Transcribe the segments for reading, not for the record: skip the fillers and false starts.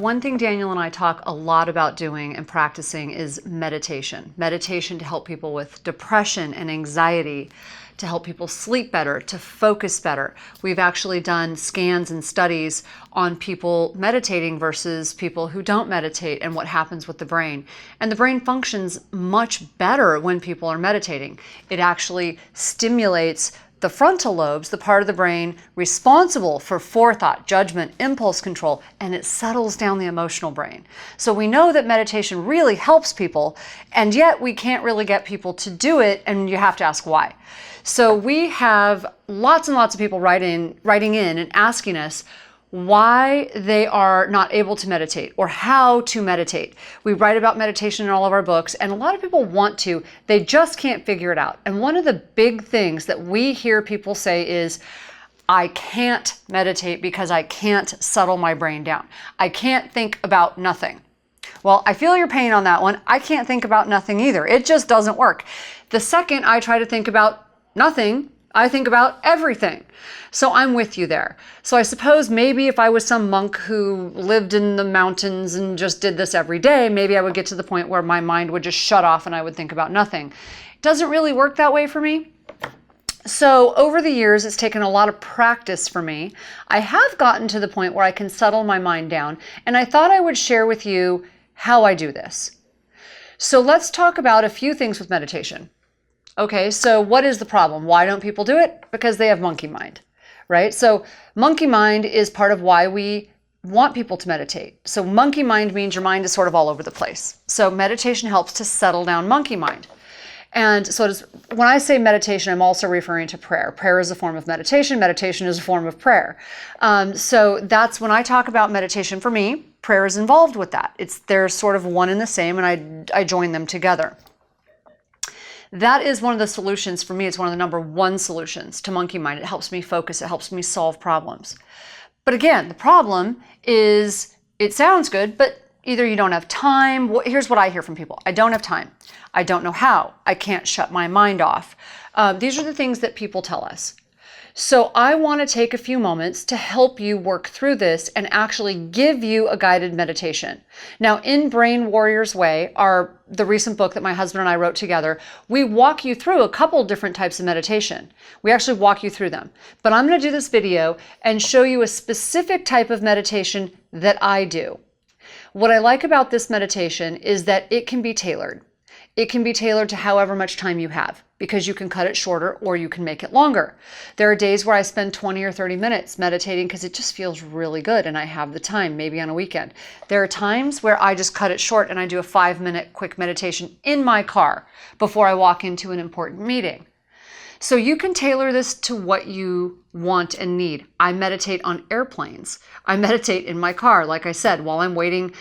one thing Daniel and I talk a lot about doing and practicing is meditation. Meditation to help people with depression and anxiety, to help people sleep better, to focus better. We've actually done scans and studies on people meditating versus people who don't meditate and what happens with the brain. And the brain functions much better when people are meditating. It actually stimulates the frontal lobes, the part of the brain responsible for forethought, judgment, impulse control, and it settles down the emotional brain. So we know that meditation really helps people, and yet we can't really get people to do it, and you have to ask why. So we have lots and lots of people writing in and asking us why they are not able to meditate or how to meditate. We write about meditation in all of our books, and a lot of people want to, they just can't figure it out. And one of the big things that we hear people say is, I can't meditate because I can't settle my brain down. I can't think about nothing. Well, I feel your pain on that one. I can't think about nothing either. It just doesn't work. The second I try to think about nothing, I think about everything. So I'm with you there. So I suppose maybe if I was some monk who lived in the mountains and just did this every day, maybe I would get to the point where my mind would just shut off and I would think about nothing. It doesn't really work that way for me. So over the years, it's taken a lot of practice for me. I have gotten to the point where I can settle my mind down, and I thought I would share with you how I do this. So let's talk about a few things with meditation. Okay, so what is the problem? Why don't people do it? Because they have monkey mind, right? So monkey mind is part of why we want people to meditate. So monkey mind means your mind is sort of all over the place. So meditation helps to settle down monkey mind. And so when I say meditation, I'm also referring to prayer. Prayer is a form of meditation. Meditation is a form of prayer. So that's when I talk about meditation. For me, prayer is involved with that. They're sort of one and the same, and I join them together. That is one of the solutions for me. It's one of the number one solutions to monkey mind. It helps me focus. It helps me solve problems. But again, the problem is it sounds good, but either you don't have time. Here's what I hear from people. I don't have time. I don't know how. I can't shut my mind off. These are the things that people tell us. So I want to take a few moments to help you work through this and actually give you a guided meditation. Now, in Brain Warrior's Way, the recent book that my husband and I wrote together, we walk you through a couple different types of meditation. We actually walk you through them. But I'm going to do this video and show you a specific type of meditation that I do. What I like about this meditation is that it can be tailored. It can be tailored to however much time you have, because you can cut it shorter or you can make it longer. There are days where I spend 20 or 30 minutes meditating because it just feels really good and I have the time, maybe on a weekend. There are times where I just cut it short and I do a 5-minute quick meditation in my car before I walk into an important meeting. So you can tailor this to what you want and need. I meditate on airplanes. I meditate in my car, like I said, while I'm waiting,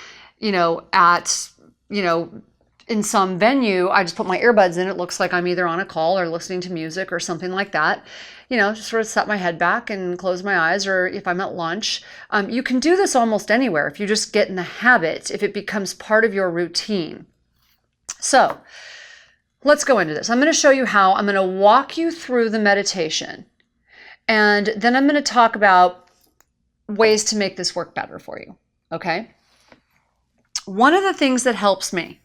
in some venue. I just put my earbuds in. It looks like I'm either on a call or listening to music or something like that. Just sort of set my head back and close my eyes, or if I'm at lunch. You can do this almost anywhere if you just get in the habit, if it becomes part of your routine. So let's go into this. I'm going to show you how. I'm going to walk you through the meditation, and then I'm going to talk about ways to make this work better for you. Okay? One of the things that helps me,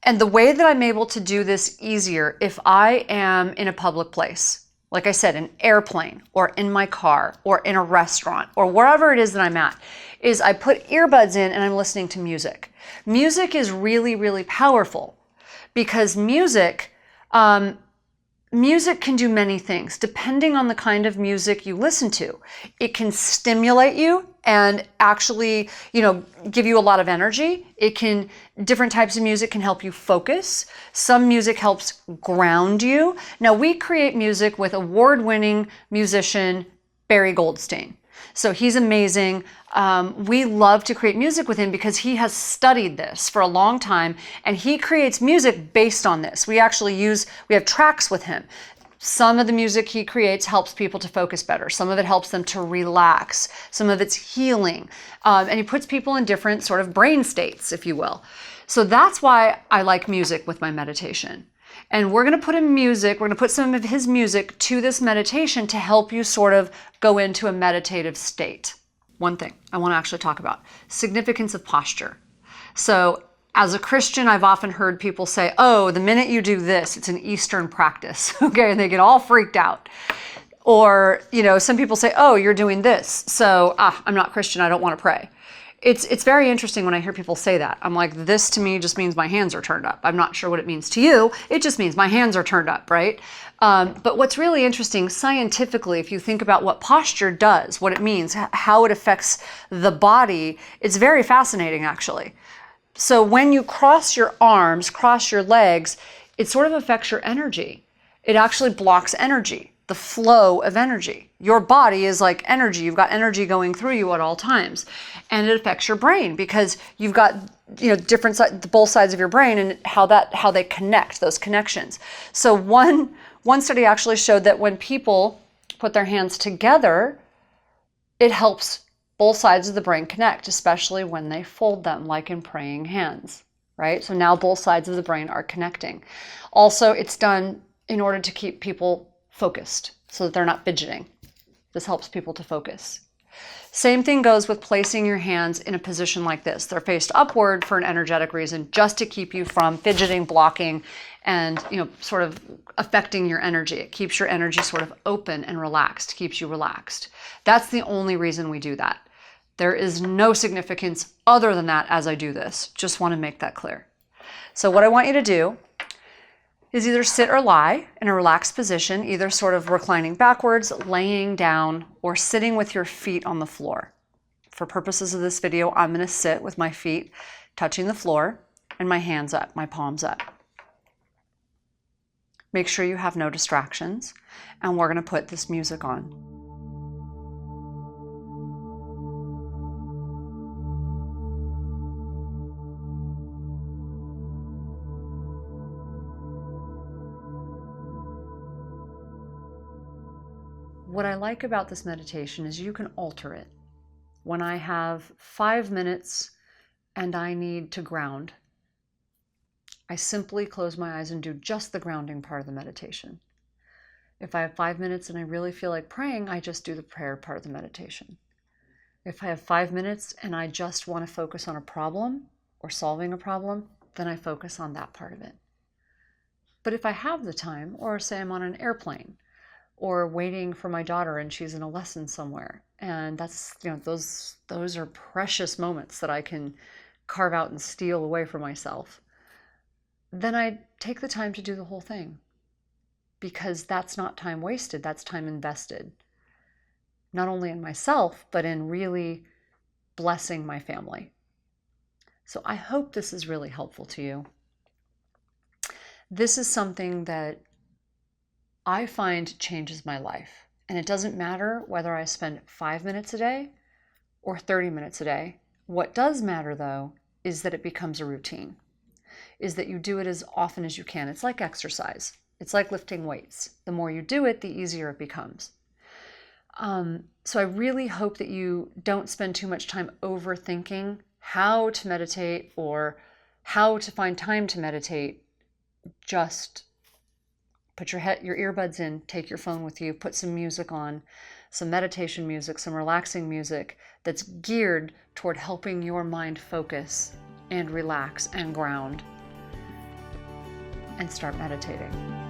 and the way that I'm able to do this easier if I am in a public place, like I said, an airplane or in my car or in a restaurant or wherever it is that I'm at, is I put earbuds in and I'm listening to music. Music is really, really powerful because music can do many things depending on the kind of music you listen to. It can stimulate you and actually, give you a lot of energy. Different types of music can help you focus. Some music helps ground you. Now, we create music with award-winning musician Barry Goldstein. So he's amazing. We love to create music with him because he has studied this for a long time, and he creates music based on this. We have tracks with him. Some of the music he creates helps people to focus better. Some of it helps them to relax. Some of it's healing. And he puts people in different sort of brain states, if you will. So that's why I like music with my meditation. And we're going to put some of his music to this meditation to help you sort of go into a meditative state. one thing I want to actually talk about: significance of posture. So as a Christian, I've often heard people say, oh, the minute you do this, it's an Eastern practice. Okay, and they get all freaked out. Or, some people say, oh, you're doing this, so I'm not Christian, I don't want to pray. It's very interesting when I hear people say that. I'm like, this to me just means my hands are turned up. I'm not sure what it means to you. It just means my hands are turned up, right? But what's really interesting scientifically, if you think about what posture does, what it means, how it affects the body, it's very fascinating, actually. So when you cross your arms, cross your legs, it sort of affects your energy. It actually blocks energy, the flow of energy. Your body is like energy. You've got energy going through you at all times. And it affects your brain because you've got, both sides of your brain and how they connect, those connections. So one study actually showed that when people put their hands together, it helps both sides of the brain connect, especially when they fold them, like in praying hands, right? So now both sides of the brain are connecting. Also, it's done in order to keep people focused so that they're not fidgeting. This helps people to focus. Same thing goes with placing your hands in a position like this. They're faced upward for an energetic reason, just to keep you from fidgeting, blocking, and sort of affecting your energy. It keeps your energy sort of open and relaxed, keeps you relaxed. That's the only reason we do that. There is no significance other than that as I do this. Just want to make that clear. So what I want you to do is either sit or lie in a relaxed position, either sort of reclining backwards, laying down, or sitting with your feet on the floor. For purposes of this video, I'm going to sit with my feet touching the floor and my hands up, my palms up. Make sure you have no distractions, and we're going to put this music on. What I like about this meditation is you can alter it. When I have 5 minutes and I need to ground, I simply close my eyes and do just the grounding part of the meditation. If I have 5 minutes and I really feel like praying, I just do the prayer part of the meditation. If I have 5 minutes and I just want to focus on a problem or solving a problem, then I focus on that part of it. But if I have the time, or say I'm on an airplane, or waiting for my daughter and she's in a lesson somewhere, and that's, those are precious moments that I can carve out and steal away from myself, then I take the time to do the whole thing, because that's not time wasted, that's time invested, not only in myself, but in really blessing my family. So I hope this is really helpful to you. This is something that I find changes my life. And it doesn't matter whether I spend 5 minutes a day or 30 minutes a day. What does matter, though, is that it becomes a routine, is that you do it as often as you can. It's like exercise. It's like lifting weights. The more you do it, the easier it becomes. So I really hope that you don't spend too much time overthinking how to meditate or how to find time to meditate. Just put your earbuds in, take your phone with you, put some music on, some meditation music, some relaxing music that's geared toward helping your mind focus and relax and ground, and start meditating.